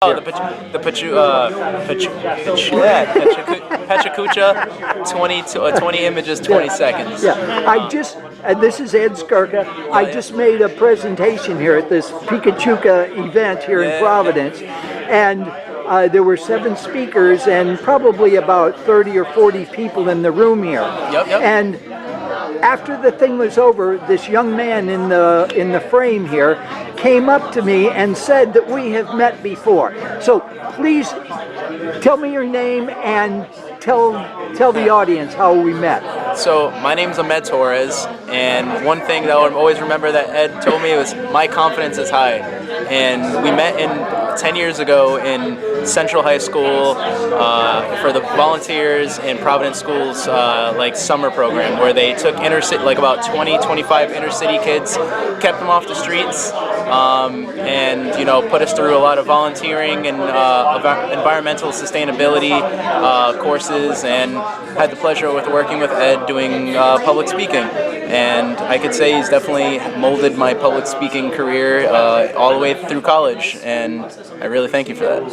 Oh, Pechacucha, 20 images, 20 seconds. Yeah, this is Ed Skarka. I just made a presentation here at this Pikachuka event here in Providence, and there were 7 speakers and probably about 30 or 40 people in the room here. And after the thing was over, this young man in the frame here came up to me and said that we have met before. So please tell me your name and tell the audience how we met. So my name's Amed Torres, and one thing that I'll always remember that Ed told me was my confidence is high. And we met 10 years ago in Central High School for the volunteers in Providence Schools like summer program, where they took like about 20-25 inner city kids, kept them off the streets, and put us through a lot of volunteering and environmental sustainability courses, and had the pleasure with working with Ed doing public speaking. And I could say he's definitely molded my public speaking career all the way through college, and I really thank you for that.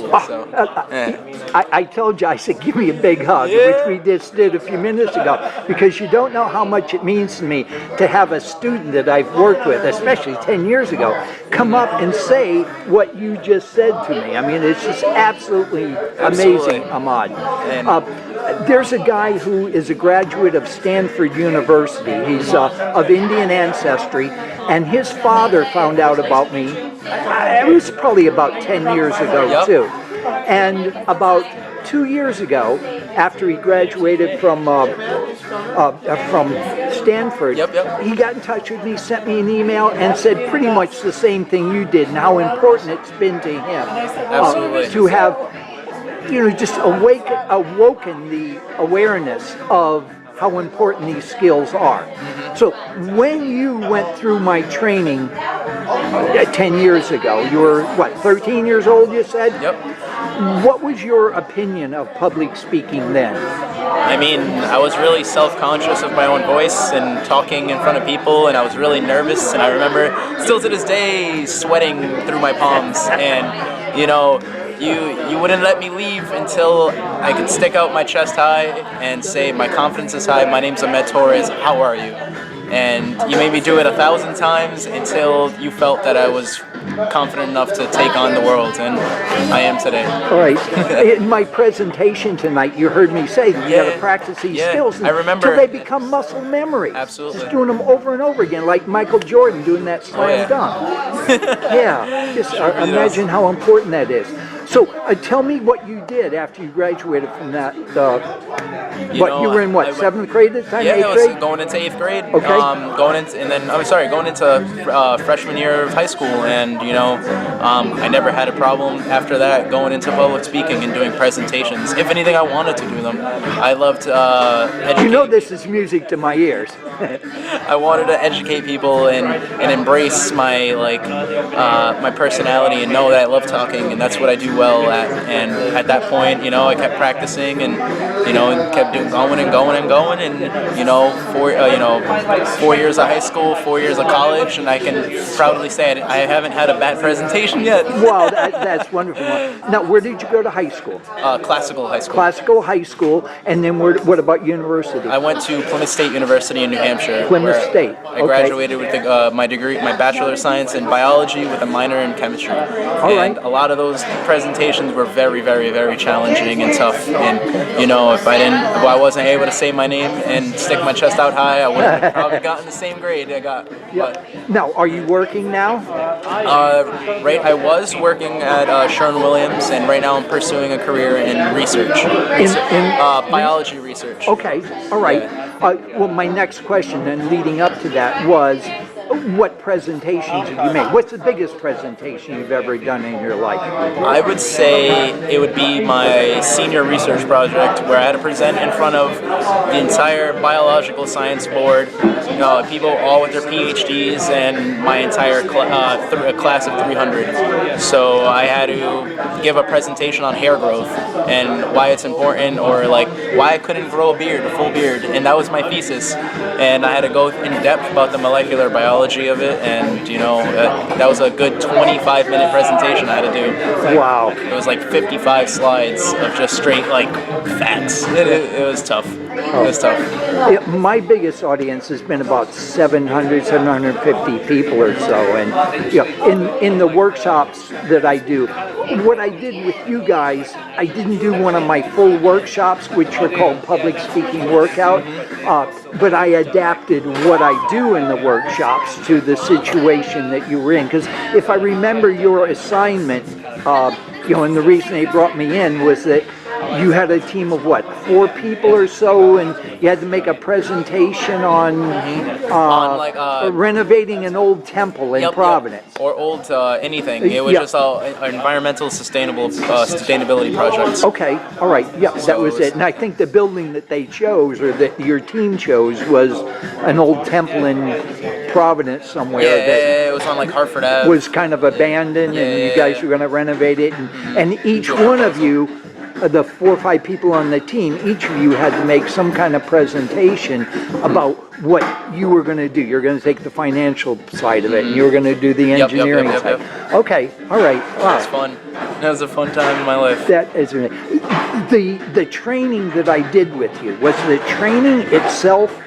I told you, I said, give me a big hug, which we just did a few minutes ago, because you don't know how much it means to me to have a student that I've worked with, especially 10 years ago, come up and say what you just said to me. I mean, it's just absolutely amazing, Ahmad. There's a guy who is a graduate of Stanford University. He's of Indian ancestry, and his father found out about me. It was probably about 10 years ago, too. And about 2 years ago, after he graduated from Stanford, he got in touch with me, sent me an email, and said pretty much the same thing you did, and how important it's been to him to have, just awoken the awareness of how important these skills are. So when you went through my training 10 years ago, you were, what, 13 years old, you said? What was your opinion of public speaking then? I mean, I was really self-conscious of my own voice and talking in front of people, and I was really nervous, and I remember still to this day sweating through my palms, and you wouldn't let me leave until I could stick out my chest high and say, my confidence is high, my name's Amed Torres, how are you? And you made me do it 1,000 times until you felt that I was confident enough to take on the world, and I am today. All right. In my presentation tonight, you heard me say that you got to practice these skills until they become muscle memory. Absolutely. Just doing them over and over again, like Michael Jordan doing that slam dunk. Just imagine how important that is. So tell me what you did after you graduated from that. You were in what, 7th grade at the time? Yeah, 8th I was grade? going into 8th grade. Okay. Going into freshman year of high school, and I never had a problem after that going into public speaking and doing presentations. If anything, I wanted to do them. I loved educating. This is music to my ears. I wanted to educate people and embrace my my personality and know that I love talking, and that's what I do well at. And at that point, I kept practicing and kept going and going and going, and 4 years of high school, 4 years of college, and I can proudly say I haven't had a bad presentation yet. Wow, that's wonderful. Now, where did you go to high school? Classical high school. Classical high school, and then what about university? I went to Plymouth State University in New Hampshire. Plymouth State. I graduated with my degree, my Bachelor of Science in Biology with a minor in Chemistry. And a lot of those presentations were very, very, very challenging and tough. And if I wasn't able to say my name and stick my chest out high, I would have probably gotten the same grade I got. Now, are you working now? I was working at Sherwin-Williams, and right now I'm pursuing a career in research. Biology research. Okay, all right. Well, my next question then leading up to that was, what presentations have you made? What's the biggest presentation you've ever done in your life? I would say it would be my senior research project, where I had to present in front of the entire biological science board people all with their PhDs and my entire class of 300. So I had to give a presentation on hair growth and why it's important, or like why I couldn't grow a full beard, and that was my thesis. And I had to go in depth about the molecular biology of it, and that was a good 25-minute presentation I had to do. Wow. It was like 55 slides of just straight like facts. It was tough. It was tough. Yeah, my biggest audience has been about 700, 750 people or so, and in the workshops that I do, what I did with you guys, I didn't do one of my full workshops, which are called public speaking workout, but I adapted what I do in the workshops to the situation that you were in. Because if I remember your assignment, and the reason they brought me in was that you had a team of 4 people or so, and you had to make a presentation on renovating an old temple in Providence. Yep. Or old anything. It was just all environmental sustainability projects. Okay, all right, that was it. And I think the building that they chose, or that your team chose, was an old temple in Providence somewhere. Yeah, it was on like Hartford Ave. Was kind of abandoned, and you guys were going to renovate it. And each one of you, the 4 or 5 people on the team, each of you had to make some kind of presentation about what you were going to do. You're going to take the financial side of it, and you were going to do the engineering side. Okay, all right. Wow. That was fun. That was a fun time in my life. That is the training that I did with you. Was the training itself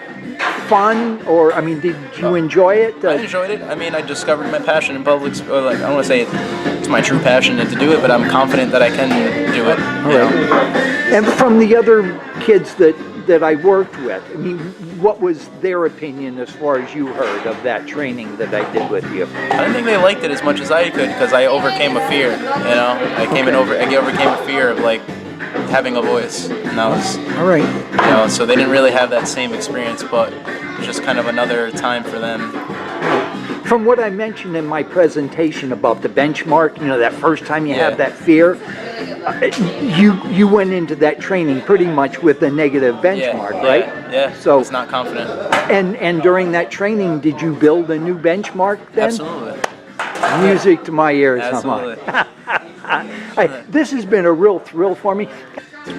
fun, or did you enjoy it? I enjoyed it. I discovered my passion in public. I don't want to say it's my true passion to do it, but I'm confident that I can do it. And from the other kids that I worked with, what was their opinion as far as you heard of that training that I did with you? I don't think they liked it as much as I could, because I overcame a fear. I overcame a fear of like having a voice, and that was all right. So they didn't really have that same experience, but it was just kind of another time for them. From what I mentioned in my presentation about the benchmark, that first time you have that fear, you went into that training pretty much with a negative benchmark, right? Yeah. So I was not confident. And during that training, did you build a new benchmark then? Absolutely. Music to my ears. Absolutely. This has been a real thrill for me.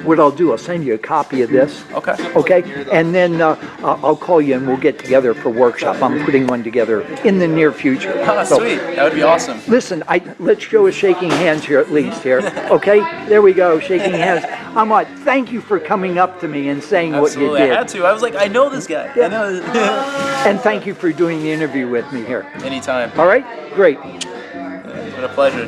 What I'll do, I'll send you a copy of this. Okay. Okay? And then I'll call you and we'll get together for workshop. I'm putting one together in the near future. Oh, sweet. That would be awesome. Listen, let's show us shaking hands here at least here. Okay? There we go, shaking hands. Amed, thank you for coming up to me and saying what you did. I had to. I was like, I know this guy. Yeah. I know this. And thank you for doing the interview with me here. Anytime. All right? Great. It's been a pleasure.